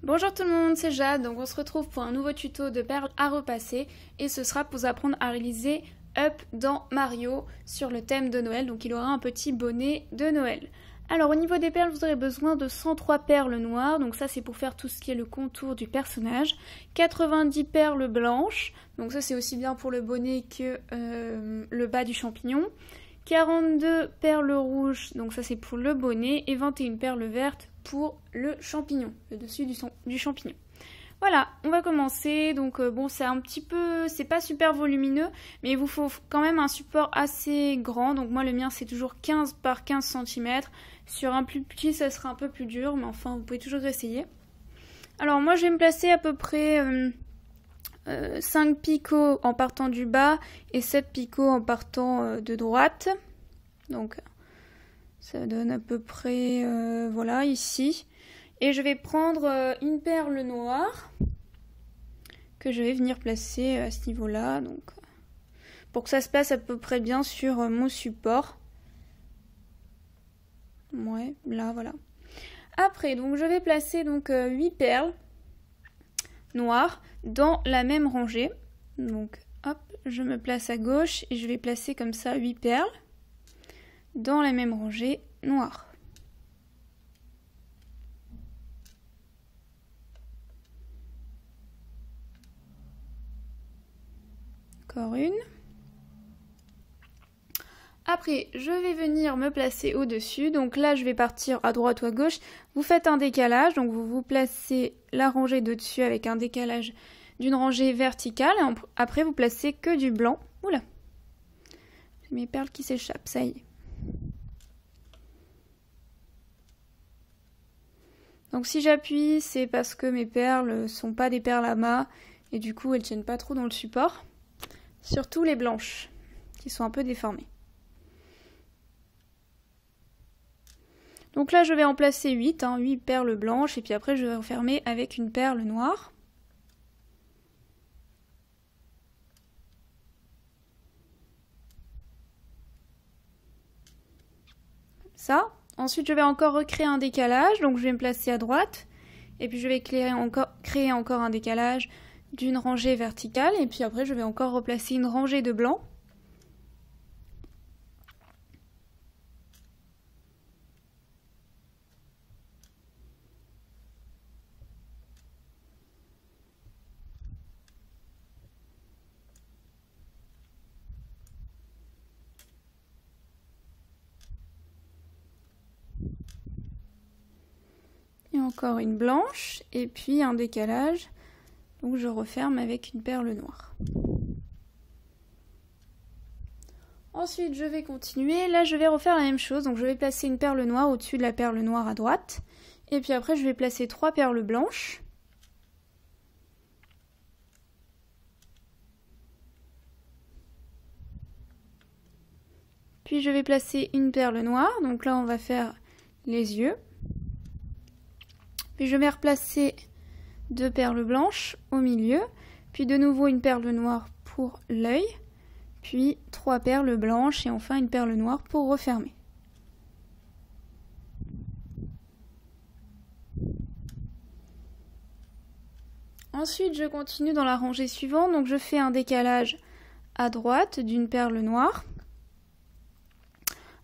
Bonjour tout le monde, c'est Jade, donc on se retrouve pour un nouveau tuto de perles à repasser et ce sera pour vous apprendre à réaliser Up dans Mario sur le thème de Noël, donc il aura un petit bonnet de Noël. Alors au niveau des perles, vous aurez besoin de 103 perles noires, donc ça c'est pour faire tout ce qui est le contour du personnage, 90 perles blanches, donc ça c'est aussi bien pour le bonnet que le bas du champignon, 42 perles rouges, donc ça c'est pour le bonnet, et 21 perles vertes pour le champignon, le dessus du champignon. Voilà, on va commencer. Donc bon, c'est un petit peu, c'est pas super volumineux, mais il vous faut quand même un support assez grand. Donc moi le mien c'est toujours 15 par 15 cm. Sur un plus petit ça sera un peu plus dur, mais enfin vous pouvez toujours essayer. Alors moi je vais me placer à peu près 5 picots en partant du bas et 7 picots en partant de droite. Donc ça donne à peu près, voilà, ici. Et je vais prendre une perle noire que je vais venir placer à ce niveau-là, donc pour que ça se place à peu près bien sur mon support. Ouais, là, voilà. Après, donc je vais placer donc 8 perles noires dans la même rangée. Donc, hop, je me place à gauche et je vais placer comme ça 8 perles dans la même rangée noire. Encore une. Après, je vais venir me placer au-dessus. Donc là, je vais partir à droite ou à gauche. Vous faites un décalage. Donc vous vous placez la rangée de dessus avec un décalage d'une rangée verticale. Et après, vous placez que du blanc. Oula, j'ai mes perles qui s'échappent, ça y est. Donc si j'appuie, c'est parce que mes perles sont pas des perles à mât. Et du coup, elles tiennent pas trop dans le support. Surtout les blanches, qui sont un peu déformées. Donc là, je vais en placer 8, 8 perles blanches, et puis après, je vais refermer avec une perle noire. Comme ça. Ensuite, je vais encore recréer un décalage, donc je vais me placer à droite, et puis je vais créer encore un décalage d'une rangée verticale, et puis après, je vais encore replacer une rangée de blanc. Et encore une blanche, et puis un décalage, donc je referme avec une perle noire. Ensuite, je vais continuer. Là, je vais refaire la même chose, donc je vais placer une perle noire au-dessus de la perle noire à droite, et puis après, je vais placer 3 perles blanches. Puis je vais placer une perle noire, donc là, on va faire les yeux. Puis je vais replacer 2 perles blanches au milieu, puis de nouveau une perle noire pour l'œil, puis 3 perles blanches et enfin une perle noire pour refermer. Ensuite, je continue dans la rangée suivante, donc je fais un décalage à droite d'une perle noire.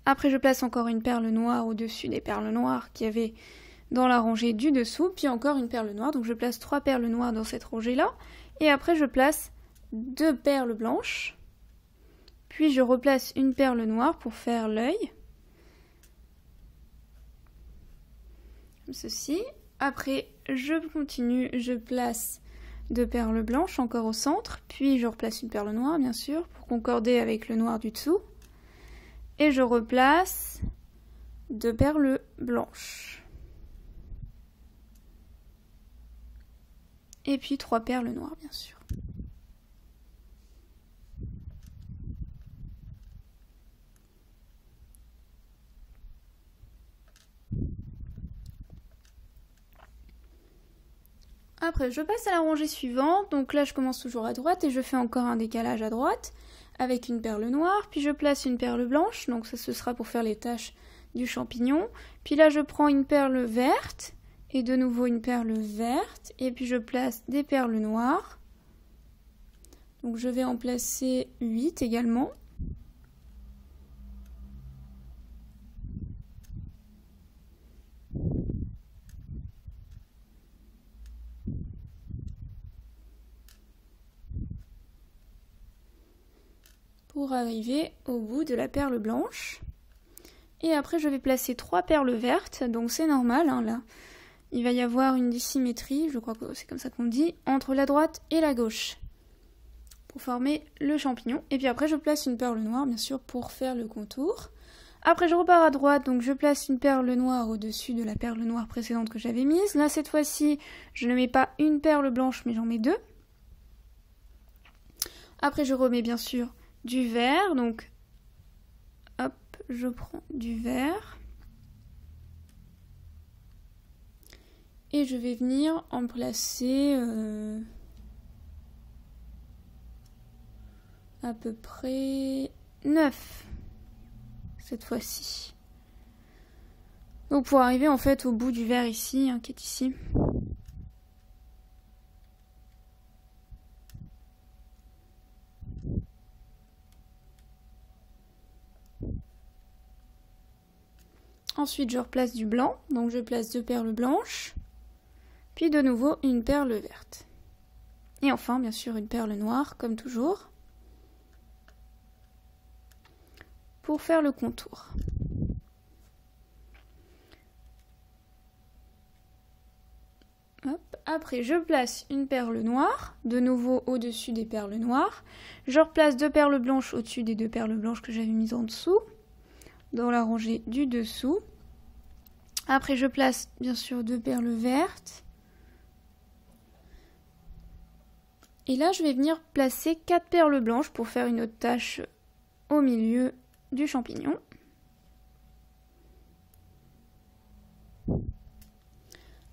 Après, je place encore une perle noire au-dessus des perles noires qu'il y avait dans la rangée du dessous, puis encore une perle noire, donc je place 3 perles noires dans cette rangée-là, et après je place 2 perles blanches, puis je replace une perle noire pour faire l'œil, comme ceci. Après, je continue, je place 2 perles blanches encore au centre, puis je replace une perle noire, bien sûr, pour concorder avec le noir du dessous, et je replace 2 perles blanches. Et puis 3 perles noires, bien sûr. Après, je passe à la rangée suivante. Donc là, je commence toujours à droite et je fais encore un décalage à droite avec une perle noire. Puis je place une perle blanche. Donc ça, ce sera pour faire les taches du champignon. Puis là, je prends une perle verte. Et de nouveau une perle verte. Et puis je place des perles noires. Donc je vais en placer 8 également. Pour arriver au bout de la perle blanche. Et après je vais placer 3 perles vertes, donc c'est normal hein, là. Il va y avoir une dissymétrie, je crois que c'est comme ça qu'on dit, entre la droite et la gauche. Pour former le champignon. Et puis après je place une perle noire bien sûr pour faire le contour. Après je repars à droite, donc je place une perle noire au-dessus de la perle noire précédente que j'avais mise. Là cette fois-ci je ne mets pas une perle blanche mais j'en mets 2. Après je remets bien sûr du vert, donc hop, je prends du vert et je vais venir en placer à peu près 9 cette fois-ci. Donc pour arriver en fait au bout du vert ici, hein, qui est ici. Ensuite, je replace du blanc, donc je place 2 perles blanches, puis de nouveau une perle verte. Et enfin, bien sûr, une perle noire, comme toujours, pour faire le contour. Hop. Après, je place une perle noire, de nouveau au-dessus des perles noires. Je replace 2 perles blanches au-dessus des 2 perles blanches que j'avais mises en dessous, dans la rangée du dessous. Après je place bien sûr 2 perles vertes. Et là je vais venir placer 4 perles blanches pour faire une autre tache au milieu du champignon.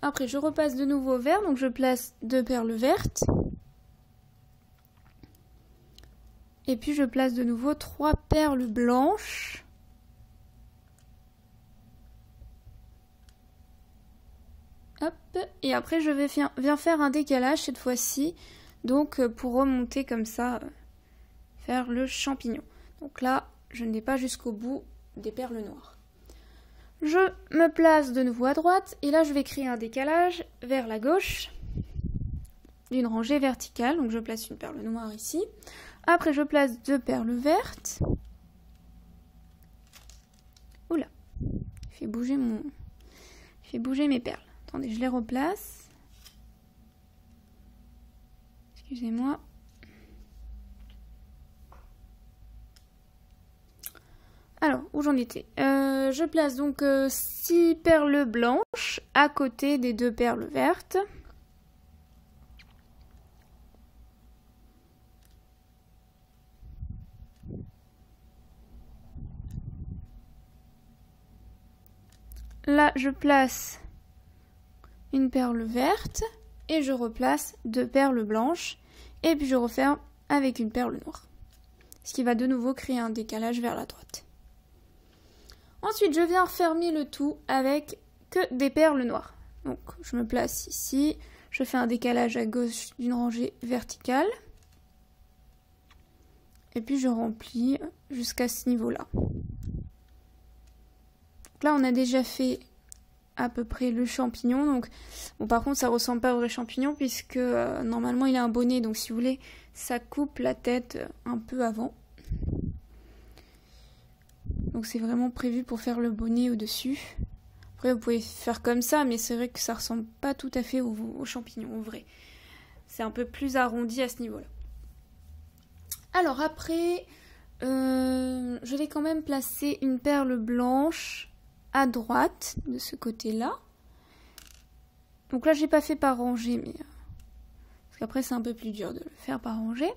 Après je repasse de nouveau au vert, donc je place 2 perles vertes. Et puis je place de nouveau 3 perles blanches. Hop, et après je vais viens faire un décalage cette fois-ci, donc pour remonter comme ça, faire le champignon. Donc là, je ne vais pas jusqu'au bout des perles noires. Je me place de nouveau à droite, et là je vais créer un décalage vers la gauche d'une rangée verticale, donc je place une perle noire ici. Après je place 2 perles vertes. Oula, il fait bouger mes perles. Attendez, je les replace. Excusez-moi. Alors, où j'en étais je place donc 6 perles blanches à côté des 2 perles vertes. Là, je place une perle verte et je replace 2 perles blanches et puis je referme avec une perle noire, ce qui va de nouveau créer un décalage vers la droite. Ensuite je viens refermer le tout avec que des perles noires, donc je me place ici, je fais un décalage à gauche d'une rangée verticale et puis je remplis jusqu'à ce niveau là. Donc là on a déjà fait à peu près le champignon, donc bon, par contre ça ressemble pas au vrai champignon puisque normalement il a un bonnet, donc si vous voulez ça coupe la tête un peu avant, donc c'est vraiment prévu pour faire le bonnet au dessus. Après vous pouvez faire comme ça, mais c'est vrai que ça ressemble pas tout à fait au champignon, au vrai, c'est un peu plus arrondi à ce niveau là. Alors après je vais quand même placer une perle blanche à droite de ce côté là, donc là j'ai pas fait par rangée, mais parce qu'après c'est un peu plus dur de le faire par rangée.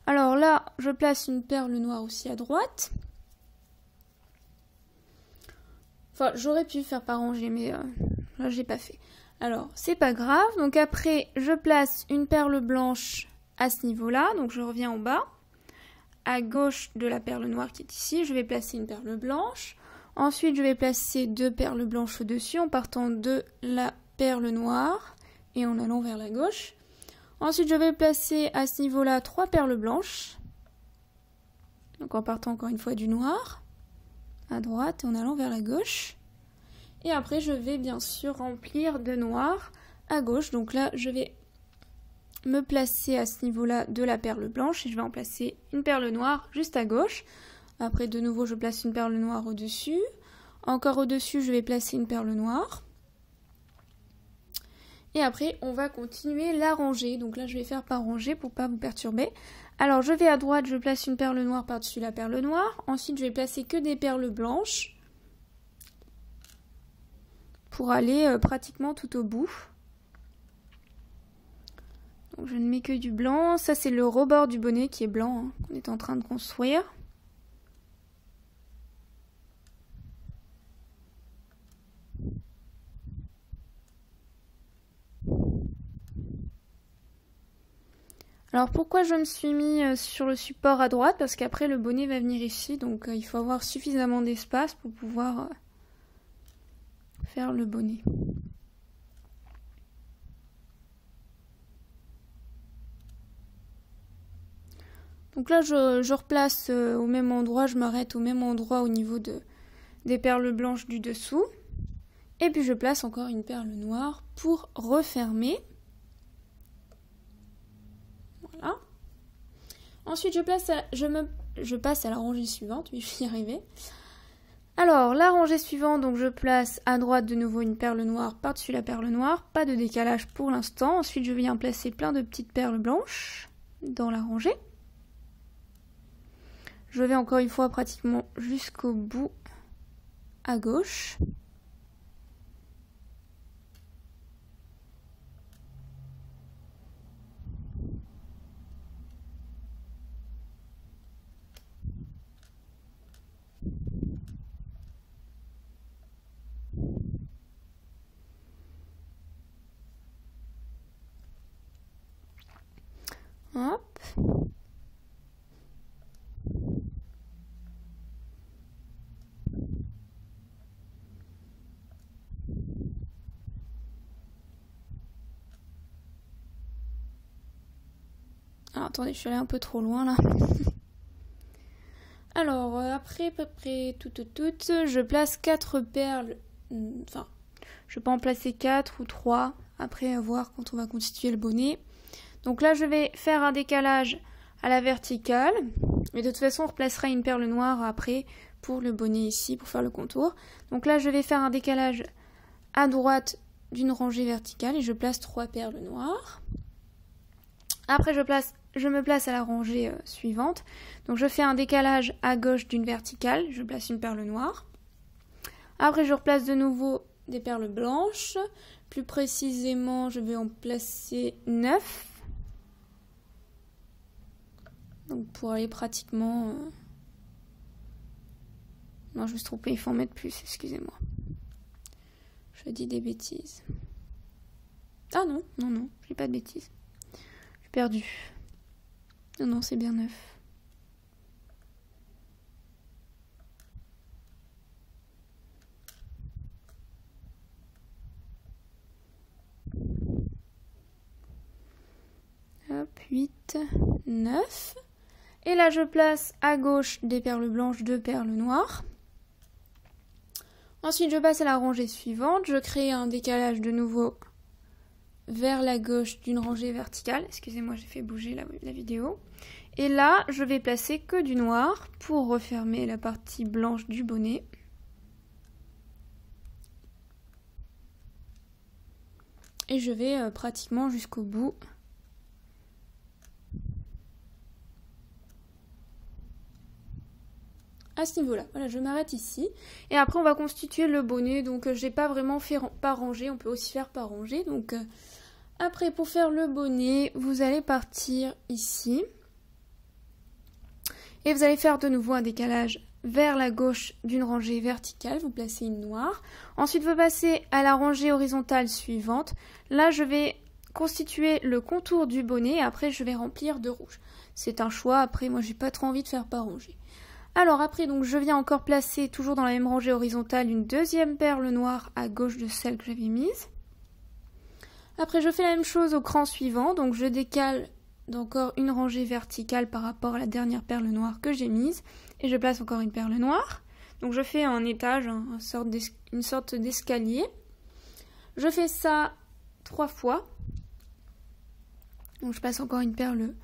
Alors là je place une perle noire aussi à droite, enfin j'aurais pu faire par rangée, mais là j'ai pas fait, alors c'est pas grave. Donc après je place une perle blanche à ce niveau là, donc je reviens en bas à gauche de la perle noire qui est ici, je vais placer une perle blanche. Ensuite, je vais placer 2 perles blanches au-dessus en partant de la perles noires et en allant vers la gauche. Ensuite, je vais placer à ce niveau-là 3 perles blanches. Donc en partant encore une fois du noir, à droite et en allant vers la gauche. Et après, je vais bien sûr remplir de noir à gauche. Donc là, je vais me placer à ce niveau-là de la perle blanche et je vais en placer une perle noire juste à gauche. Après, de nouveau, je place une perle noire au-dessus. Encore au-dessus, je vais placer une perle noire. Et après, on va continuer la rangée. Donc là, je vais faire par rangée pour ne pas vous perturber. Alors, je vais à droite, je place une perle noire par-dessus la perle noire. Ensuite, je vais placer que des perles blanches pour aller pratiquement tout au bout. Donc, je ne mets que du blanc. Ça, c'est le rebord du bonnet qui est blanc, hein, qu'on est en train de construire. Alors pourquoi je me suis mis sur le support à droite? Parce qu'après le bonnet va venir ici, donc il faut avoir suffisamment d'espace pour pouvoir faire le bonnet. Donc là je replace au même endroit, je m'arrête au même endroit au niveau des perles blanches du dessous. Et puis je place encore une perle noire pour refermer. Voilà. Ensuite, je passe à la rangée suivante. Oui, je vais y arriver. Alors, la rangée suivante, donc je place à droite de nouveau une perle noire par-dessus la perle noire. Pas de décalage pour l'instant. Ensuite, je viens placer plein de petites perles blanches dans la rangée. Je vais encore une fois pratiquement jusqu'au bout à gauche. Hop. Alors, attendez, je suis allée un peu trop loin là. Alors, après, à peu près toutes, je place 4 perles. Enfin, je peux en placer 4 ou 3. Après, à voir quand on va constituer le bonnet. Donc là, je vais faire un décalage à la verticale. Et de toute façon, on replacera une perle noire après pour le bonnet ici, pour faire le contour. Donc là, je vais faire un décalage à droite d'une rangée verticale et je place 3 perles noires. Après, je me place à la rangée suivante. Donc je fais un décalage à gauche d'une verticale, je place une perle noire. Après, je replace de nouveau des perles blanches. Plus précisément, je vais en placer 9. Donc pour aller pratiquement... Non, je me suis trompée, il faut en mettre plus, excusez-moi. Je dis des bêtises. Ah non, je dis pas de bêtises. Je suis perdue. Non, c'est bien 9. Hop, 8, 9. Et là, je place à gauche des perles blanches, 2 perles noires. Ensuite, je passe à la rangée suivante. Je crée un décalage de nouveau vers la gauche d'une rangée verticale. Excusez-moi, j'ai fait bouger la vidéo. Et là, je vais placer que du noir pour refermer la partie blanche du bonnet. Et je vais pratiquement jusqu'au bout. À ce niveau-là, voilà, je m'arrête ici. Et après, on va constituer le bonnet. Donc, j'ai pas vraiment fait par rangée. On peut aussi faire par rangée. Donc, après, pour faire le bonnet, vous allez partir ici. Et vous allez faire de nouveau un décalage vers la gauche d'une rangée verticale. Vous placez une noire. Ensuite, vous passez à la rangée horizontale suivante. Là, je vais constituer le contour du bonnet. Et après, je vais remplir de rouge. C'est un choix. Après, moi, j'ai pas trop envie de faire par rangée. Alors après, donc, je viens encore placer, toujours dans la même rangée horizontale, une deuxième perle noire à gauche de celle que j'avais mise. Après, je fais la même chose au cran suivant. Donc, je décale d'encore une rangée verticale par rapport à la dernière perle noire que j'ai mise. Et je place encore une perle noire. Donc, je fais un étage, une sorte d'escalier. Je fais ça 3 fois. Donc, je passe encore une perle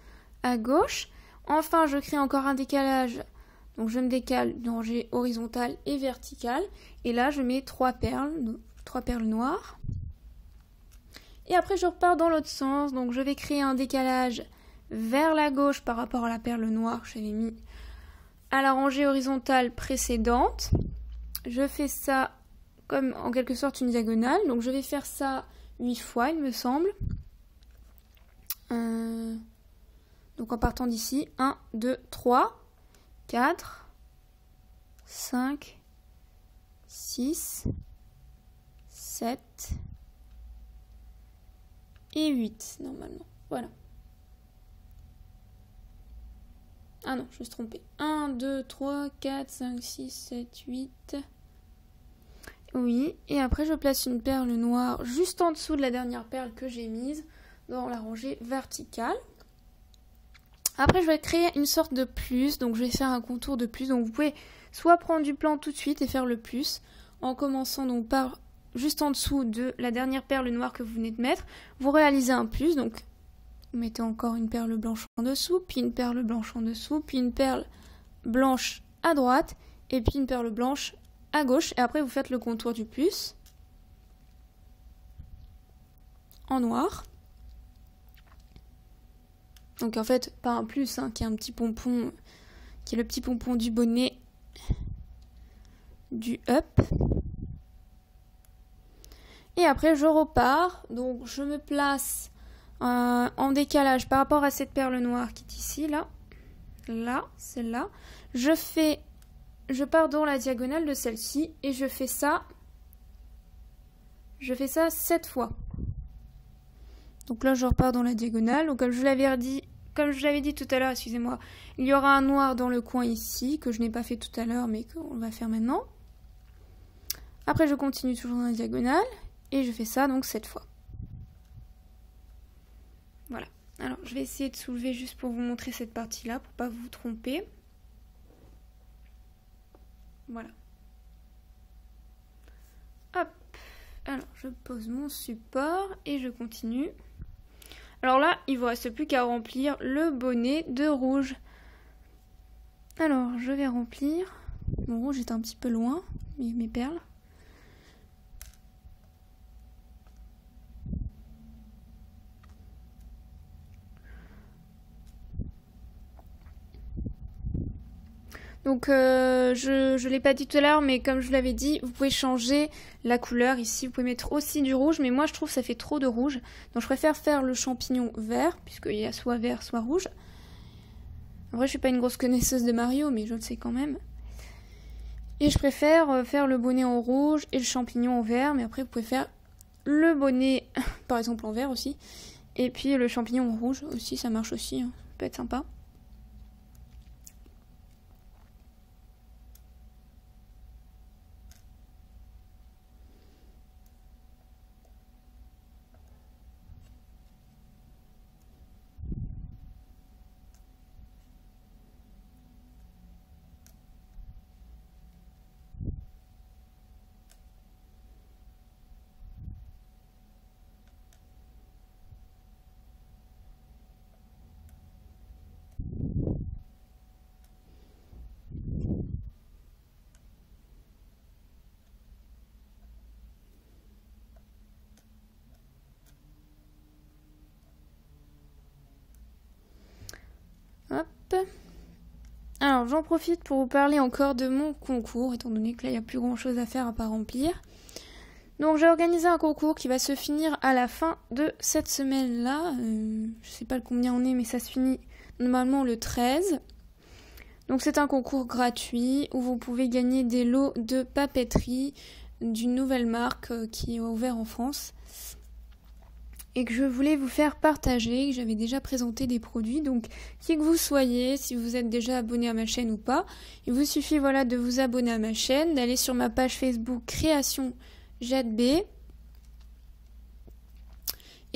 à gauche. Enfin, je crée encore un décalage. Donc, je me décale d'une rangée horizontale et verticale. Et là, je mets 3 perles noires. Et après, je repars dans l'autre sens. Donc, je vais créer un décalage vers la gauche par rapport à la perle noire que j'avais mis à la rangée horizontale précédente. Je fais ça comme en quelque sorte une diagonale. Donc, je vais faire ça 8 fois, il me semble. Donc, en partant d'ici, 1, 2, 3, 4, 5, 6, 7... et 8 normalement, voilà. Ah non, je me suis trompée. 1, 2, 3, 4, 5, 6, 7, 8. Oui, et après je place une perle noire juste en dessous de la dernière perle que j'ai mise dans la rangée verticale. Après je vais créer une sorte de plus, donc je vais faire un contour de plus. Donc vous pouvez soit prendre du plan tout de suite et faire le plus, en commençant donc par juste en dessous de la dernière perle noire que vous venez de mettre, vous réalisez un plus, donc vous mettez encore une perle blanche en dessous, puis une perle blanche en dessous, puis une perle blanche à droite, et puis une perle blanche à gauche, et après vous faites le contour du plus en noir. Donc en fait, pas un plus, qui est un petit pompon, qui est le petit pompon du bonnet du up. Et après, je repars. Donc, je me place en décalage par rapport à cette perle noire qui est ici, là. Là, celle-là. Je pars dans la diagonale de celle-ci et je fais ça 7 fois. Donc là, je repars dans la diagonale. Donc, comme je l'avais dit tout à l'heure, excusez-moi, il y aura un noir dans le coin ici, que je n'ai pas fait tout à l'heure, mais qu'on va faire maintenant. Après, je continue toujours dans la diagonale. Et je fais ça donc 7 fois. Voilà. Alors, je vais essayer de soulever juste pour vous montrer cette partie-là, pour pas vous tromper. Voilà. Hop. Alors, je pose mon support et je continue. Alors là, il ne vous reste plus qu'à remplir le bonnet de rouge. Alors, je vais remplir. Mon rouge est un petit peu loin, mes perles. Donc je ne l'ai pas dit tout à l'heure, mais comme je vous l'avais dit, vous pouvez changer la couleur ici. Vous pouvez mettre aussi du rouge, mais moi je trouve que ça fait trop de rouge. Donc je préfère faire le champignon vert, puisqu'il y a soit vert, soit rouge. En vrai, je suis pas une grosse connaisseuse de Mario, mais je le sais quand même. Et je préfère faire le bonnet en rouge et le champignon en vert, mais après vous pouvez faire le bonnet, par exemple en vert aussi. Et puis le champignon en rouge aussi, ça marche aussi, ça peut être sympa. Hop. Alors j'en profite pour vous parler encore de mon concours, étant donné que là il n'y a plus grand chose à faire à part remplir. Donc j'ai organisé un concours qui va se finir à la fin de cette semaine-là. Je sais pas combien on est, mais ça se finit normalement le 13. Donc c'est un concours gratuit où vous pouvez gagner des lots de papeterie d'une nouvelle marque qui est ouverte en France. Et que je voulais vous faire partager, que j'avais déjà présenté des produits, donc qui que vous soyez, si vous êtes déjà abonné à ma chaîne ou pas, il vous suffit de vous abonner à ma chaîne, d'aller sur ma page Facebook Création Jade B,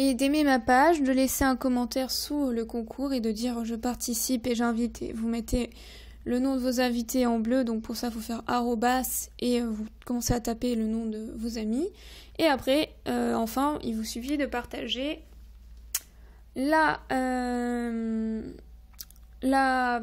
et d'aimer ma page, de laisser un commentaire sous le concours et de dire je participe et j'invite. Vous mettez le nom de vos invités en bleu, donc pour ça il faut faire arrobas et vous commencez à taper le nom de vos amis. Et après, enfin, il vous suffit de partager la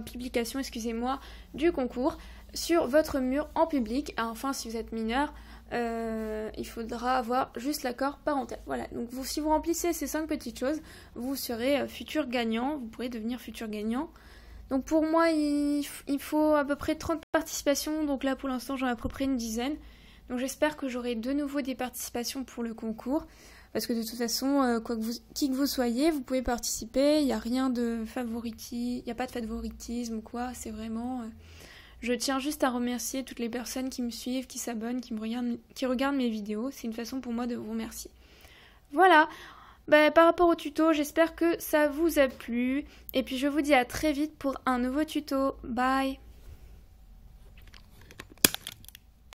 publication, excusez-moi, du concours sur votre mur en public. Enfin, si vous êtes mineur, il faudra avoir juste l'accord parental. Voilà, donc si vous remplissez ces 5 petites choses, vous serez futur gagnant, vous pourrez devenir futur gagnant. Donc pour moi, il faut à peu près 30 participations, donc là pour l'instant j'en ai à peu près une dizaine. Donc j'espère que j'aurai de nouveau des participations pour le concours, parce que de toute façon, qui que vous soyez, vous pouvez participer, il n'y a rien de il n'y a pas de favoritisme ou quoi, c'est vraiment... Je tiens juste à remercier toutes les personnes qui me suivent, qui s'abonnent, qui regardent mes vidéos, c'est une façon pour moi de vous remercier. Voilà. Par rapport au tuto, j'espère que ça vous a plu. Et puis je vous dis à très vite pour un nouveau tuto. Bye!